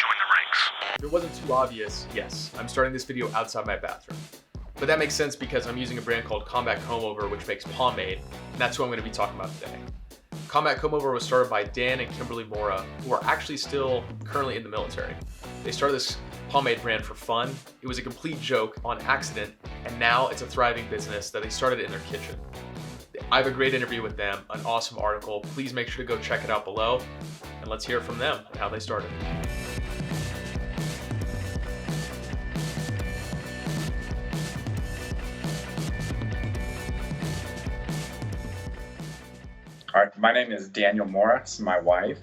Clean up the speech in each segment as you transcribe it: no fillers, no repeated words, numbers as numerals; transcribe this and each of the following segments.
join the ranks. If it wasn't too obvious, yes, I'm starting this video outside my bathroom. But that makes sense because I'm using a brand called Combover, which makes pomade, and that's what I'm going to be talking about today. Combover was started by Dan and Kimberly Mora, who are actually still currently in the military. They started this pomade brand for fun. It was a complete joke on accident, and now it's a thriving business that they started in their kitchen. I have a great interview with them, an awesome article. Please make sure to go check it out below, and let's hear from them and how they started. All right, my name is Daniel Mora. It's my wife.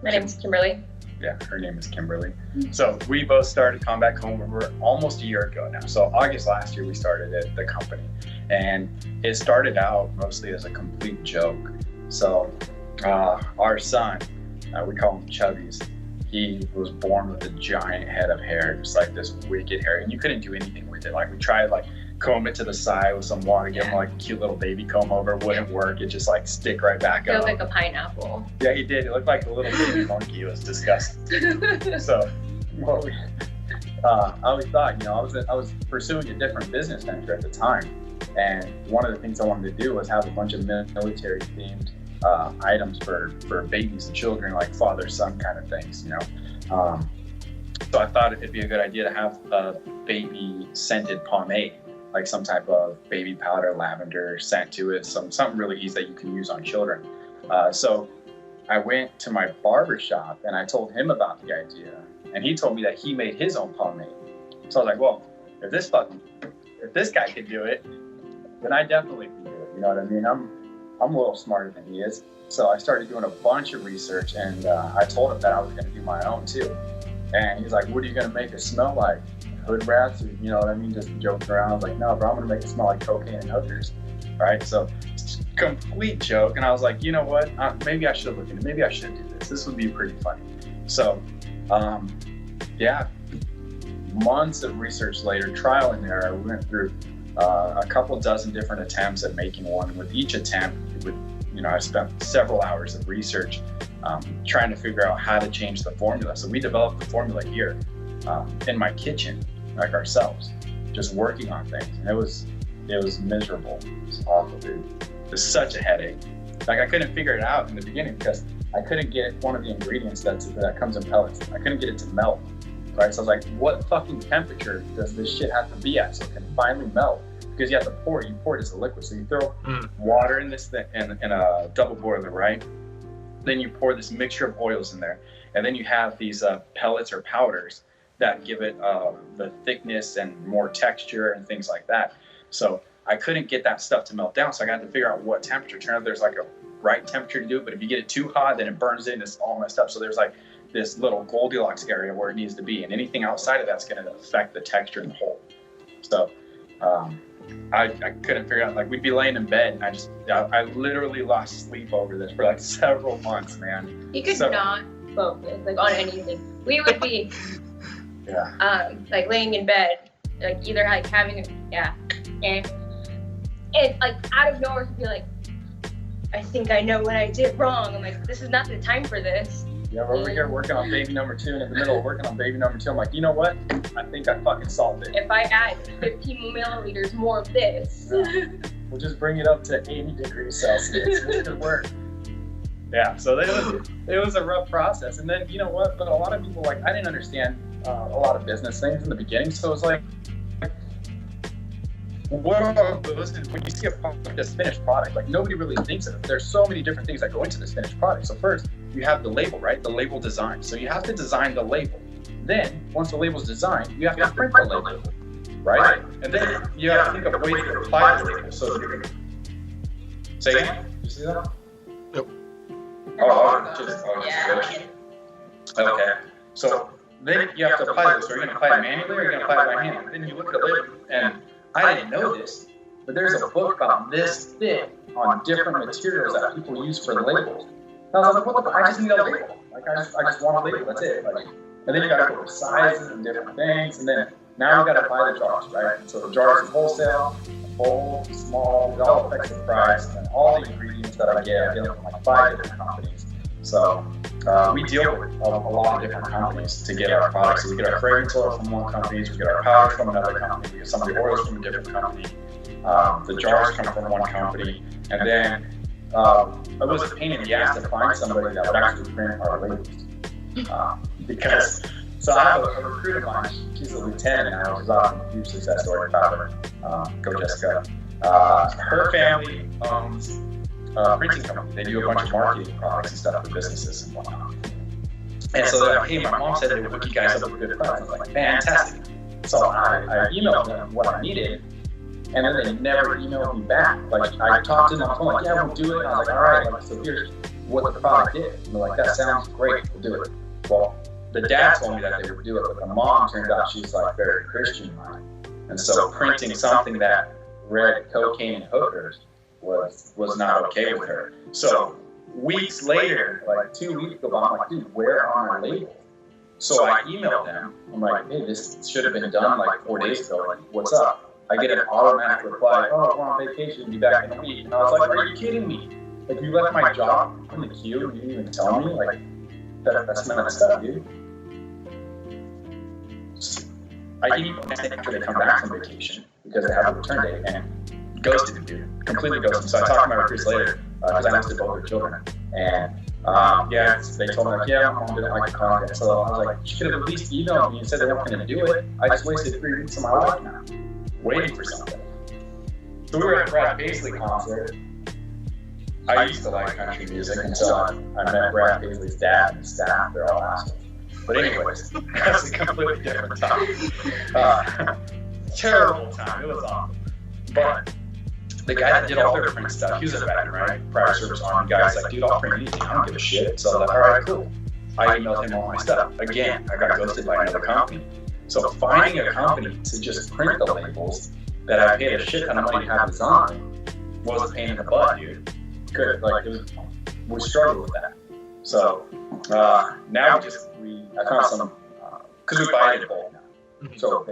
My name is Kimberly. Yeah, her name is Kimberly. So we both started Combover almost a year ago now. So August last year we started the company, and it started out mostly as a complete joke. So our son, we call him Chubbies. He was born with a giant head of hair, just like this wicked hair, and you couldn't do anything with it. Like we tried comb it to the side with some water, give him like a cute little baby comb over, wouldn't work. It just stick right back up. Like a pineapple. Yeah, he did. It looked like a little baby monkey. It was disgusting. So, I always thought, I was pursuing a different business venture at the time, and one of the things I wanted to do was have a bunch of military themed items for babies and children, like father-son kind of things, So I thought it'd be a good idea to have a baby scented pomade, like some type of baby powder, lavender scent to it, something really easy that you can use on children. So I went to my barber shop and I told him about the idea, and he told me that he made his own pomade. So I was like, well, if this guy could do it, then I definitely can do it. You know what I mean? I'm a little smarter than he is. So I started doing a bunch of research, and I told him that I was going to do my own too. And he's like, what are you going to make it smell like? Hood rats? Or, you know what I mean? Just joking around. I was like, no, bro, I'm going to make it smell like cocaine and hookers. Right? So it's a complete joke. And I was like, you know what? Maybe I should look into it. Maybe I should do this. This would be pretty funny. So, months of research later, trial and error, I went through a couple dozen different attempts at making one. With each attempt, I spent several hours of research trying to figure out how to change the formula. So we developed the formula here in my kitchen, like ourselves, just working on things. And it was miserable. It was awful, dude. It was such a headache. I couldn't figure it out in the beginning because I couldn't get one of the ingredients that comes in pellets. I couldn't get it to melt. Right? So I was like, what fucking temperature does this shit have to be at so it can finally melt? Because you have to pour it as a liquid. So you throw water in this thing in a double boiler, right? Then you pour this mixture of oils in there. And then you have these pellets or powders that give it the thickness and more texture and things like that. So I couldn't get that stuff to melt down. So I got to figure out what temperature. Turns out there's a right temperature to do it. But if you get it too hot, then it burns in. It's all messed up. So there's this little Goldilocks area where it needs to be. And anything outside of that's going to affect the texture in the whole. So I couldn't figure out, we'd be laying in bed and I literally lost sleep over this for several months, man. You could not focus on anything. We would be laying in bed, either having and out of nowhere to be I think I know what I did wrong. I'm like, this is not the time for this. Yeah, we're over here working on baby number 2, and in the middle of working on baby number 2, I'm like, you know what? I think I fucking solved it. If I add 15 milliliters more of this. We'll just bring it up to 80 degrees Celsius. This could work. Yeah, so it was a rough process. And then, you know what? But a lot of people, I didn't understand a lot of business things in the beginning. So it was when you see a finished product, nobody really thinks of it. There's so many different things that go into this finished product. So first, you have the label, right? The label design. So you have to design the label. Then, once the label's designed, you have to print the label, right? And then you have to think of ways to apply the label. So, say again? You see that? Yep. Okay. So then you have to apply this. Are you going to apply it manually or are you going to apply it by hand? Then you look at the label, and I didn't know this, but there's a book about this thick on different materials that people use for labels. And I was like, what the fuck? I just need a label. I just want a label, that's it. And then you got to go with sizes and different things, and then now you got to buy the jars, right? So the jars are wholesale, full, small, it all affects the price, and all the ingredients that I get from 5 different companies. So we deal with a lot of different companies to get our products. So we get our fragrance oil from one company, we get our powders from another company, we get some of the oils from a different company, the jars come from one company, and then it was a pain in the ass to find somebody that would actually print our labels. Because, so I have a recruit of mine, she's a lieutenant now, she's off a huge success story about her, go Jessica. Her family owns a printing company. They do a bunch of marketing products and stuff for businesses and whatnot. And so they're like, hey, my mom said they would hook you guys up with good price. I was like, fantastic. So I emailed them what I needed, and then they never emailed me back. Like, I talked to them on the phone, like, yeah, we'll do it. And I was like, all right, like, so here's what the product is. And they're like, that sounds great, we'll do it. Well, the dad told me that they would do it, but the mom turned out she's like very Christian-minded. And so printing something that read cocaine and hookers was not okay with her. So weeks later, like 2 weeks ago, I'm like, dude, where are my labels? So I emailed them. I'm like, hey, this should have been done like 4 days ago. Like, what's up? I get an automatic reply, oh, we're on vacation, be back in a week. And I was like, are you kidding me? Like, you left my job in the queue and you didn't even tell me? Like, that's messed up, dude. I emailed them after they come back from vacation because they have a return date and ghosted me, dude. Completely ghosted me. So I talked to my recruits later because I listed both their children. And yeah, they told me, like, yeah, my mom didn't like the content. So I was like, she could have at least emailed me and said they weren't going to do it. I just wasted 3 weeks of my life now, waiting for something. So we were at Brad Paisley concert. I used to like country music until I met Brad Paisley's dad and his staff. They're all assholes. But anyways, that's a completely different time. Terrible time. It was awful. But the guy that did all their print stuff, he was a veteran, right? Prior service army guy. He's like, dude, I'll print anything. I don't give a shit. So I was like, all right, cool. I emailed him all my stuff. Again, I got ghosted by another company. So finding a company to just print the labels that I paid a shit ton of money to have designed was a pain in the butt, dude. Good. Like, we struggled with that. So now I found some, because we buy it in bulk now. So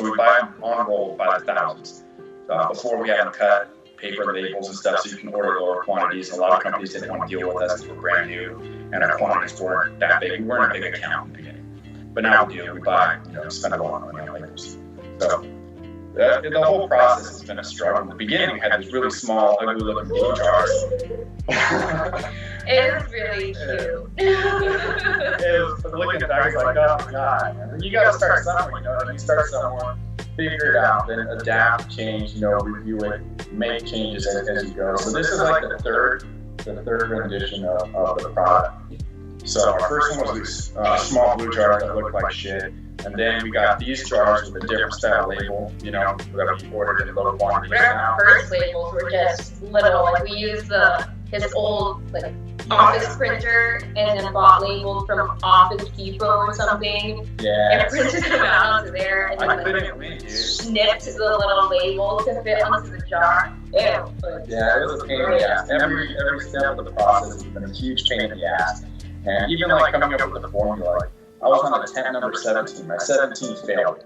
we buy them on roll by the thousands. Before we had them cut paper labels and stuff, so you can order lower quantities. A lot of companies didn't want to deal with us because we're brand new and our quantities weren't that big. We weren't a big account in the beginning. But now we do. We buy, spend a lot of money on labels. So the whole process has been a struggle. In the beginning, we had these really small, ugly-looking blue jars. It is really cute. It was looking at that, I was like, oh God. You gotta start somewhere, You start somewhere, figure it out, then adapt, change, review it, make changes as you go. So this is like the third rendition of the product. So our first one was these small blue jars that looked like shit. And then we got these jars with a different style label, that we ordered in low quantities now. Our first labels were just little, like we used his old office printer and then bought labels from Office Depot or something. Yeah. And printed them out onto there and then snipped the little labels to fit onto the jar. Yeah, it was a pain in the ass. Every step of the process has been a huge pain in the ass. And even coming up with the formula, I was on attempt number 17. My 17th failed.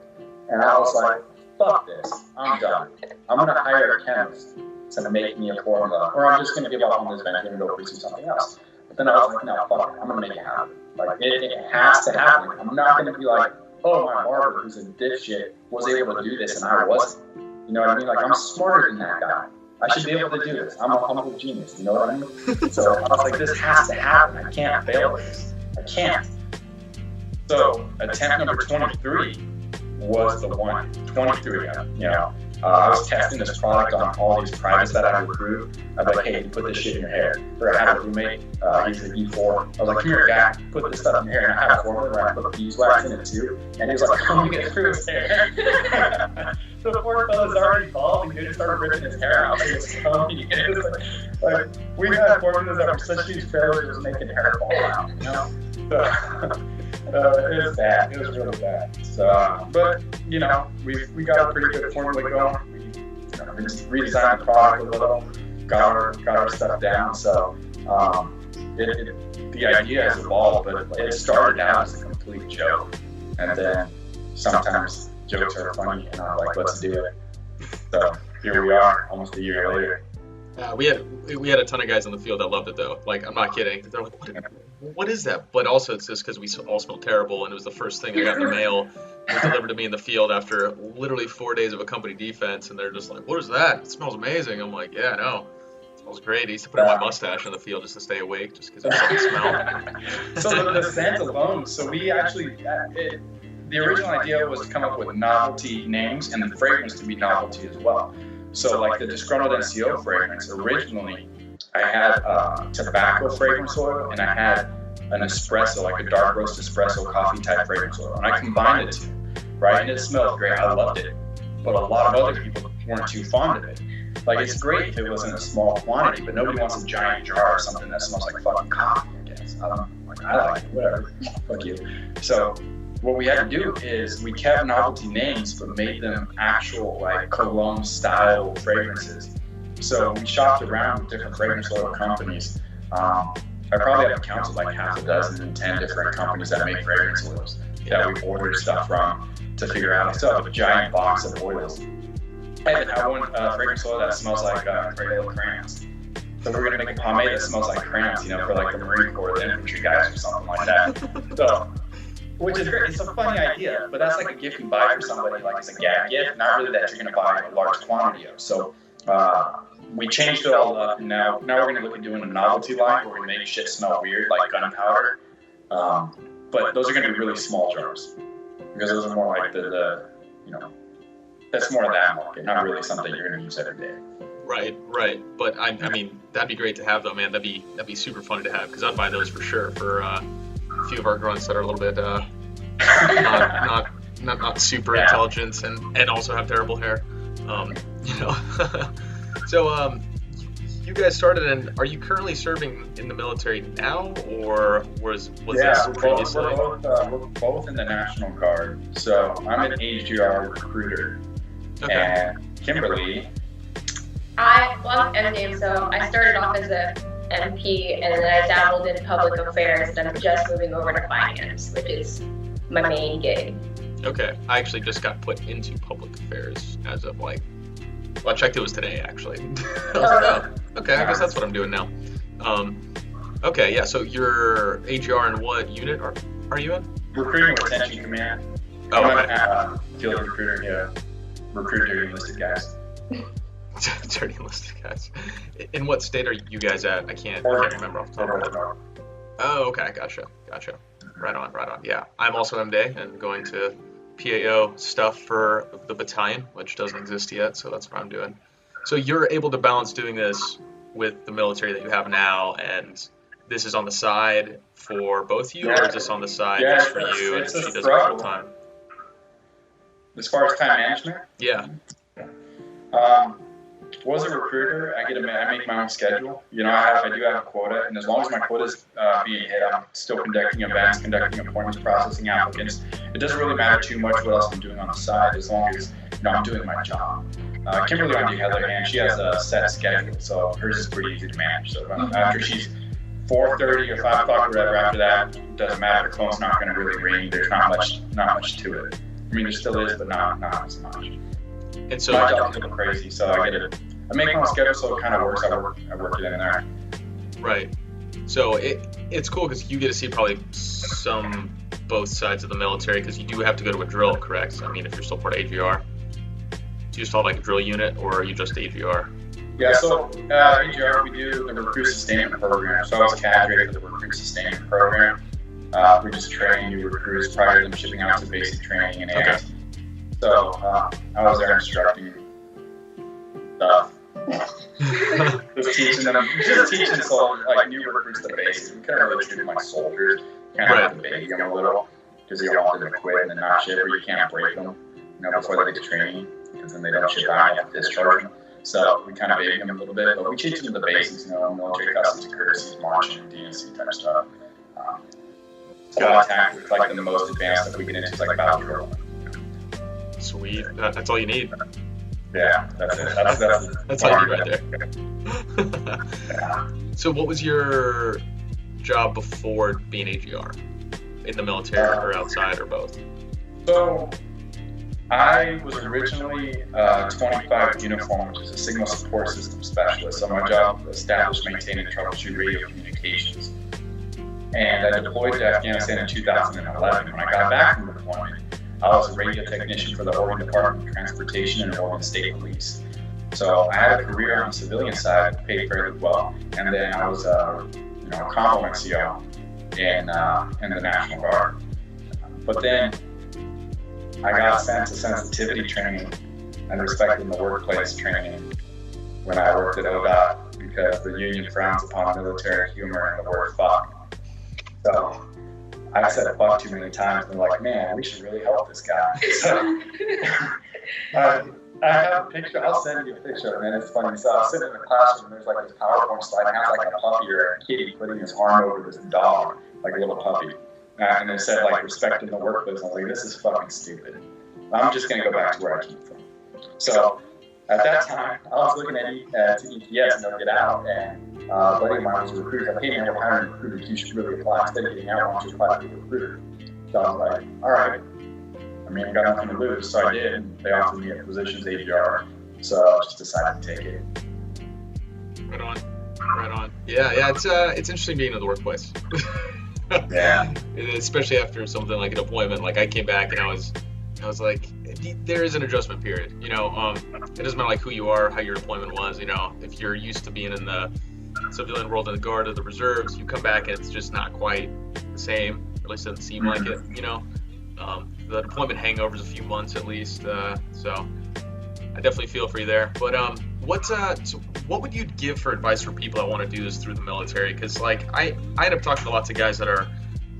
And I was like, fuck this. I'm done. I'm going to hire a chemist to make me a formula. Or I'm just going to give up on this venture and go pursue something else. But then I was like, no, fuck it. I'm going to make it happen. It has to happen. I'm not going to be like, oh, my barber, who's a dipshit, was able to do this and I wasn't. You know what I mean? I'm smarter than that guy. I should be able to do this. I'm a humble genius. You know what I mean? So I was like, this has to happen. I can't fail this. I can't. So attempt number 23 was the one. 23, I was testing this product on all these privates that I recruit. I was like, hey, you put this shit in your hair. Or I had a roommate, he's an E4. I was like, come here, guy, put this stuff in your hair. And I had a formula where I put beeswax in it too. And he was like, come get through his hair. The poor fella's already bald and he just started ripping his hair out. It was funny. It was we've had formulas that were such huge failures, it was making hair fall out, It was bad. It was really bad. So, but we got a pretty good formula going. We just redesigned the product a little, got our stuff down. So, the idea has evolved, but it started out as a complete joke, and then sometimes jokes are funny, and I'm like, let's do it. So here we are, almost a year later. We had a ton of guys in the field that loved it though. I'm not kidding. They're like, what is that? But also it's just because we all smell terrible, and it was the first thing I got in the mail. It was delivered to me in the field after literally 4 days of a company defense, and they're just like, what is that? It smells amazing. I'm like, yeah, I know. It smells great. I used to put on my mustache in the field just to stay awake, just because it doesn't smell. So the scent alone, so we actually, the original idea was to come up with novelty names and the fragrance to be novelty as well. So like the Disgruntled NCO fragrance, originally I had tobacco fragrance oil and I had an espresso, like a dark roast espresso coffee type fragrance oil. And I combined the two, right? And it smelled great. I loved it. But a lot of other people weren't too fond of it. Like, it's great if it was in a small quantity, but nobody wants a giant jar of something that smells like fucking coffee, I guess. I like it, whatever. Fuck you. So what we had to do is we kept novelty names, but made them actual, like, cologne style fragrances. So we shopped around with different fragrance oil companies. I probably have counted like half a dozen and 10 different companies that make fragrance oils that we ordered stuff from to figure out. I still have a giant box of oils. I even have one fragrance oil that smells like Crayola crayons. So we're gonna make a pomade that smells like crayons, you know, for like the Marine Corps, the infantry guys, or something like that. So, which is great. It's a funny idea, but that's like a gift you buy for somebody, like it's a gag gift, not really that you're gonna buy a large quantity of. So we changed it all up, and now we're gonna look at doing a novelty line where we make shit smell weird, like gunpowder. But those are gonna be really small jars because those are more like the you know. That's more of that market, not really something you're going to use every day. Right. But I mean, that'd be great to have, though, man. That'd be super funny to have, because I'd buy those for sure for a few of our grunts that are a little bit not super intelligent and also have terrible hair. You know. So you guys started, and are you currently serving in the military now, or was this previously? We're both in the National Guard. So I'm an AGR recruiter. Okay. And Kimberly? I'm MD, so I started off as a MP, and then I dabbled in public affairs, and I'm just moving over to finance, which is my main gig. Okay, I actually just got put into public affairs as of well, I checked it was today, actually. Okay, I guess that's what I'm doing now. Okay, yeah, so you're AGR in what unit are you in? Recruiting Retention Command. Oh, okay. Field recruiter, yeah. Recruiter enlisted guys. Dirty enlisted guys. In what state are you guys at? I can't remember off the top of my head. Oh, okay, gotcha. Right on. Yeah, I'm also MD and going to PAO stuff for the battalion, which doesn't exist yet, so that's what I'm doing. So you're able to balance doing this with the military that you have now, and this is on the side for both of you, or is this on the side just for you and she does it full time? As far as time management? Yeah. Was a recruiter, I make my own schedule. You know, I do have a quota, and as long as my quota is being hit, I'm still conducting events, conducting appointments, processing applicants. It doesn't really matter too much what else I'm doing on the side, as long as I'm doing my job. Kimberly, on the other hand, she has a set schedule, so hers is pretty easy to manage. So after she's 4:30 or 5 o'clock or whatever, after that, it doesn't matter. The phone's not going to really ring. There's not much to it. I mean, there still is, but not as much. And so my job's a little crazy, so I make my own schedule, so it kind of works. I work it in there. Right. So it's cool because you get to see probably both sides of the military, because you do have to go to a drill, correct? I mean, if you're still part of AGR, do you still have like a drill unit, or are you just AGR? Yeah, so AGR, we do the recruit sustainment program. So I was cadre for the recruit sustainment program. We just train new recruits prior to them shipping out to basic training and AIT. So I was there instructing stuff. just teaching so like new recruits the basics. We couldn't really treat them like soldiers. Kind of have to baby them a little because you don't want them to quit and then not ship, or you can't break them, before they get to training, because then they don't ship out, you have to discharge them. So we kind of baby them a little bit, but we teach them the basics, military customs and courtesies, marching, DNC type stuff. Squad tactics, like the most advanced stuff we get into is like battle drill. Sweet. That's all you need. Yeah, that's it. That's all you need right there. Yeah. So what was your job before being AGR? In the military or outside or both? So I was originally 25 uniform, which is a signal support system specialist. So my job was establish, maintain, and troubleshoot radio communications. And I deployed to Afghanistan in 2011. When I got back from deployment, I was a radio technician for the Oregon Department of Transportation and Oregon State Police. So I had a career on the civilian side, paid fairly well, and then I was a combo NCO in the National Guard. But then I got sent to sensitivity training and respect in the workplace training when I worked at ODOT because the union frowns upon military humor and the word fuck. So I said fuck too many times, and they're like, man, we should really help this guy. So I have a picture, I'll send you a picture, man, it's funny. So I was sitting in the classroom, and there's like this PowerPoint slide, and it has like a puppy or a kitty putting his arm over this dog, like a little puppy. And it said like respect in the workplace. I was like, this is fucking stupid. I'm just gonna go back to where I came from. So at that time, I was looking at ETS and Get Out, and a buddy of mine was a recruiter. Like, hey man, we're hiring recruiters, you should really apply. Instead of getting out, why don't you apply to be a recruiter? So I was like, all right. I mean, I got nothing to lose, so I did. And they offered me a position as APR, so I just decided to take it. Right on, right on. Yeah, it's interesting being in the workplace. Yeah. Especially after something like a deployment. Like I came back and I was like, there is an adjustment period. It doesn't matter like who you are, how your deployment was. If you're used to being in the civilian world in the Guard or the reserves, you come back and it's just not quite the same. Or at least it doesn't seem like it. The deployment hangover's a few months at least. So I definitely feel for you there. But what would you give for advice for people that want to do this through the military? Because like I end up talking to lots of guys that are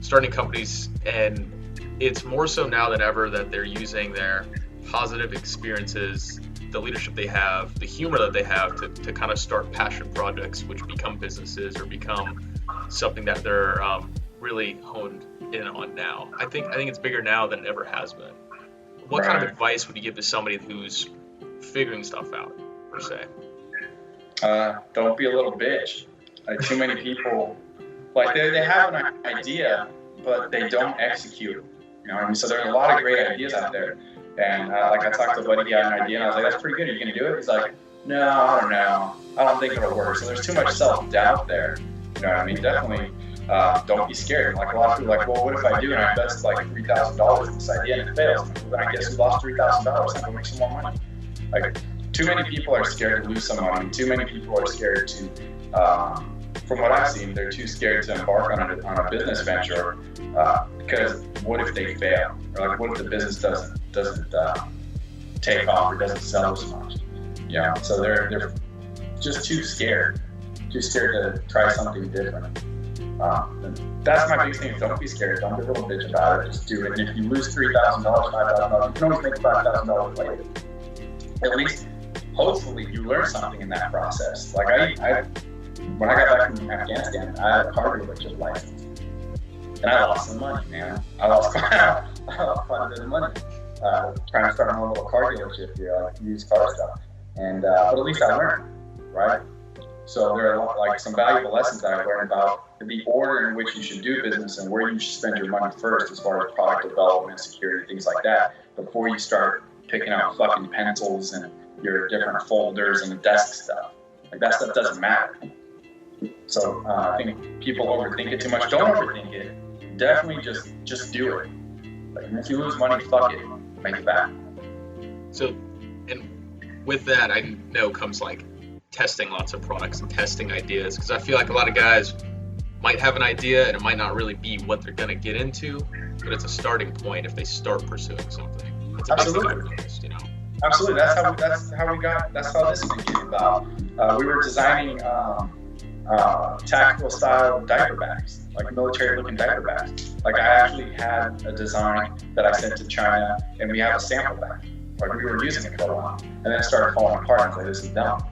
starting companies, and it's more so now than ever that they're using their positive experiences, the leadership they have, the humor that they have to kind of start passion projects, which become businesses or become something that they're really honed in on now. I think it's bigger now than it ever has been. What kind of advice would you give to somebody who's figuring stuff out, per se? Don't be a little bitch. Like too many people, like they have an idea, but they don't execute. So there's a lot of great ideas out there. And like I talked to a buddy, he had an idea, and I was like, that's pretty good. Are you gonna do it? He's like, no, I don't know. I don't think it'll work. So there's too much self-doubt there. You know what I mean? Definitely. Don't be scared. Like a lot of people are like, well, what if I do and I invest like $3,000 in this idea and it fails? Well, then I guess we lost $3,000 and go make some more money. Like too many people are scared to lose some money. Too many people are scared to, from what I've seen, they're too scared to embark on a business venture because what if they fail? Or like, what if the business doesn't take off or doesn't sell as much? So they're just too scared to try something different. That's my biggest thing. Don't be scared. Don't be a little bitch about it. Just do it. And if you lose $3,000, $5,000, you can always make $5,000 later. At least, hopefully, you learn something in that process. Like I when I got back from Afghanistan, I had a car dealership license, and I lost some money, man. I lost quite a bit of money trying to start my own little car dealership here, like used car stuff. And but at least I learned, right? So there are like some valuable lessons that I learned about the order in which you should do business and where you should spend your money first as far as product development, security, things like that, before you start picking out fucking pencils and your different folders and desk stuff. Like that stuff doesn't matter. So I think people overthink it too much. Don't overthink it. Definitely just do it. Like, if you lose money, fuck it. Make it back. So, and with that, I know comes like testing lots of products and testing ideas, because I feel like a lot of guys might have an idea and it might not really be what they're going to get into, but it's a starting point if they start pursuing something. It's a Absolutely. first, Absolutely. That's how this thing came about. We were designing tactical style diaper bags, like military looking diaper bags. Like I actually had a design that I sent to China, and we have a sample bag. Like we were using it for a while, and then it started falling apart. I was like, this is dumb.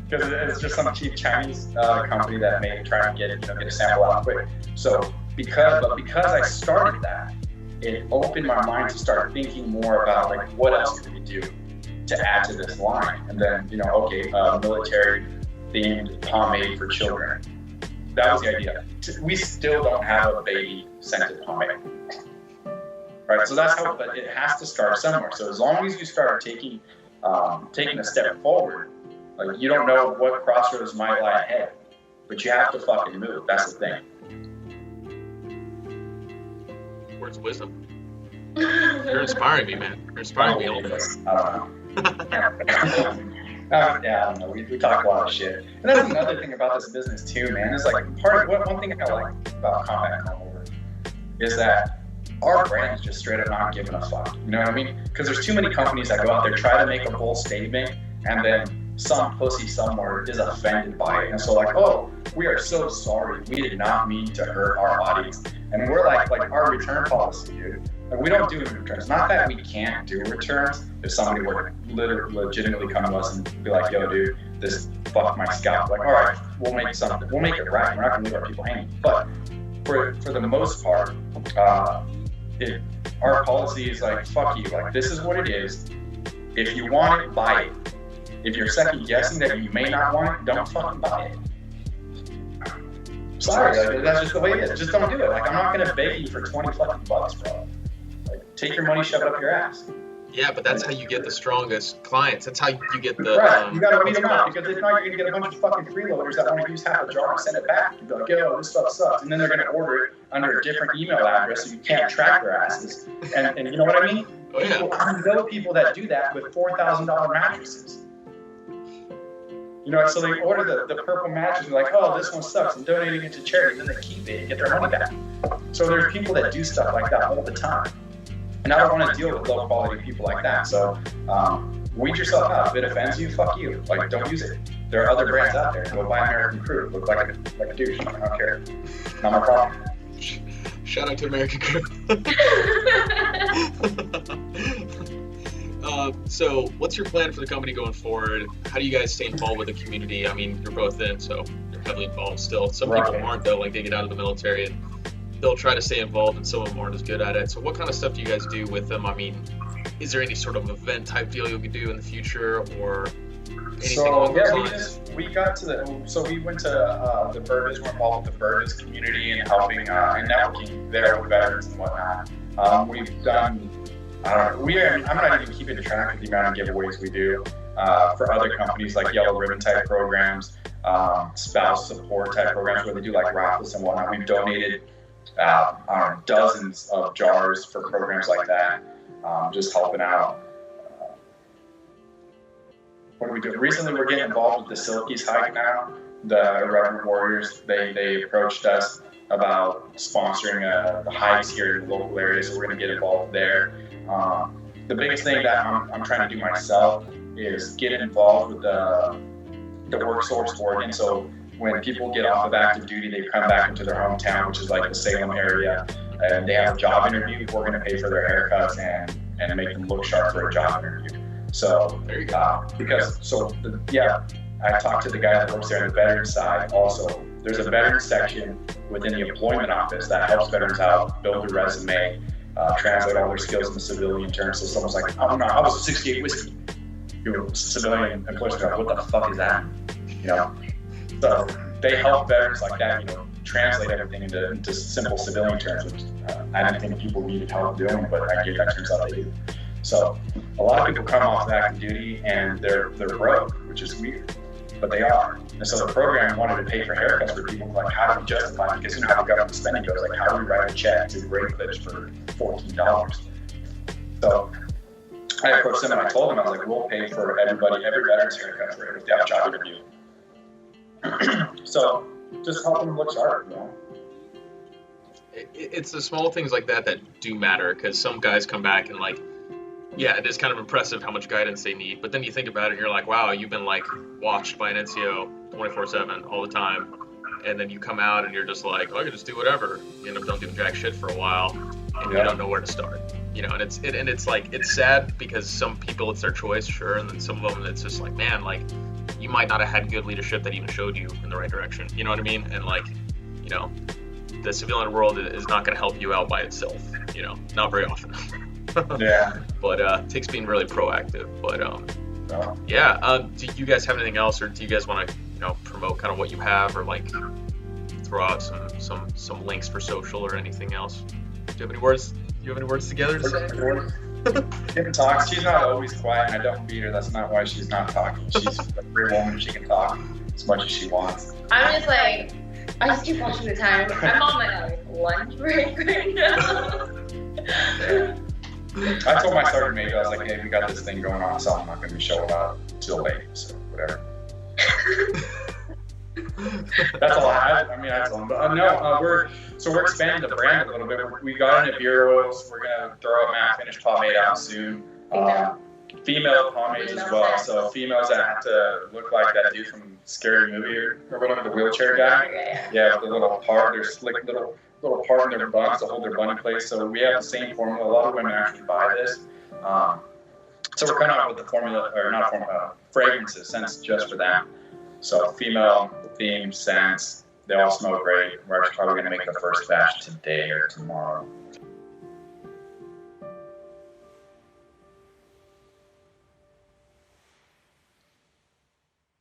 Because it's just some cheap Chinese company that may try to get a sample out quick. So because I started that, it opened my mind to start thinking more about like what else could we do to add to this line. And then military themed pomade for children. That was the idea. We still don't have a baby scented pomade. Right, so that's how, but it has to start somewhere. So as long as you start taking a step forward, like you don't know what crossroads might lie ahead, but you have to fucking move. That's the thing. Words of wisdom. You're inspiring me, man. You're inspiring me a little bit. I don't know. Yeah, I don't know. We talk a lot of shit. And that's another thing about this business too, man. It's like one thing I like about Combat Combover is that our brand is just straight up not giving a fuck. You know what I mean? Because there's too many companies that go out there, try to make a bold statement, and then some pussy somewhere is offended by it. And so like, oh, we are so sorry. We did not mean to hurt our audience. And we're like our return policy, dude. Like, we don't do returns. Not that we can't do returns. If somebody were to legitimately come to us and be like, yo, dude, this fucked my scalp. Like, all right, we'll make something. We'll make it right. We're not going to leave our people hanging. But for the most part, our policy is like, fuck you. Like, this is what it is. If you want it, buy it. If you're second guessing that you may not want it, don't fucking buy it. Sorry, like, that's just the way it is. Just don't do it. Like, I'm not going to beg you for 20 fucking bucks, bro. Take your money, shove it up your ass. Yeah, but that's how you get the strongest clients. That's how you get the... Right, you gotta weed them out, because if not, you're gonna get a bunch of fucking freeloaders that want to use half a jar and send it back. You'll be like, yo, this stuff sucks. And then they're gonna order it under a different email address so you can't track their asses. And you know what I mean? Oh, yeah. I know people that do that with $4,000 mattresses. You know, so they order the purple mattress and they're like, oh, this one sucks, and donating it to charity, and then they keep it and get their money back. So there's people that do stuff like that all the time. And I don't want to deal with low quality people like that. So weed yourself out. If it offends you, fuck you. Like, don't use it. There are other brands out there. Go buy American Crew. Look like a douche. I don't care. Not my problem. Shout out to American Crew. So what's your plan for the company going forward? How do you guys stay involved with the community? I mean, you're both in, so you're heavily involved still. Some people aren't, though. Like, they get out of the military and they'll try to stay involved, and some of them aren't as good at it. So what kind of stuff do you guys do with them? I mean, is there any sort of event type deal you could do in the future, or anything along those lines? We went to the Burgess. We're involved with the Burgess community and helping and networking there with veterans and whatnot. We've done, I'm not even keeping track of the amount of giveaways we do for other companies, like Yellow Ribbon type programs, spouse support type programs where they do like raffles and whatnot. We've donated dozens of jars for programs like that, just helping out. What do we do? Recently, we're getting involved with the Silkies hike now. The Irreverent Warriors, they approached us about sponsoring the hikes here in the local area, so we're going to get involved there. The biggest thing that I'm trying to do myself is get involved with the Workforce Oregon. So when people get off of active duty, they come back into their hometown, which is like the Salem area, and they have a job interview. We're going to pay for their haircuts and make them look sharp for a job interview. So there you go. I talked to the guy that works there on the veterans side. Also, there's a veterans section within the employment office that helps veterans out, build their resume, translate all their skills in civilian terms. So someone's like, oh no, I was a 68 whiskey. Your civilian employees go, what the fuck is that? You know. So they help veterans like that, translate everything into simple civilian terms, which I didn't think people needed help doing, but I get that turns out they do. So a lot of people come off of active duty and they're broke, which is weird, but they are. And so the program wanted to pay for haircuts for people. Like, how do we justify it? Because you know how the government spending goes. Like, how do we write a check to Great Village for $14? So I approached them and I told them, I was like, we'll pay for every veteran's haircut for every job interview. So just help them look sharp, It's the small things like that do matter, because some guys come back and like, yeah, it is kind of impressive how much guidance they need. But then you think about it and you're like, wow, you've been like watched by an NCO 24/7 all the time. And then you come out and you're just like, oh, I can just do whatever. You end up don't doing jack shit for a while and you don't know where to start. And it's like, it's sad because some people it's their choice, sure. And then some of them it's just like, man, like you might not have had good leadership that even showed you in the right direction. You know what I mean? And like, the civilian world is not going to help you out by itself, not very often. Yeah. But it takes being really proactive. But do you guys have anything else, or do you guys want to promote kind of what you have, or like throw out some links for social or anything else? Do you have any words? Together to say? She can talk. She's not always quiet, and I don't beat her. That's not why she's not talking. She's a free woman. She can talk. as much as she wants. I'm just like, I just keep watching the time. I'm on my like lunch break right now. I told my sergeant major, I was like, hey, we got this thing going on, so I'm not going to be showing up till late, so whatever. That's a lot. I mean, that's a lot. But no, we're expanding the brand a little bit. We got into beer oils. We're gonna throw a matte finish pomade out soon. Female pomades as well. So females that have to look like that dude from Scary Movie or whatever, the wheelchair guy. Yeah, with the little part, their slick little part in their buns to hold their bunny place. So we have the same formula. A lot of women actually buy this. So we're coming out with the formula, or not formula, fragrances, scents just for them. So female theme scents, they all smell great. We're actually probably going to make the first batch today or tomorrow.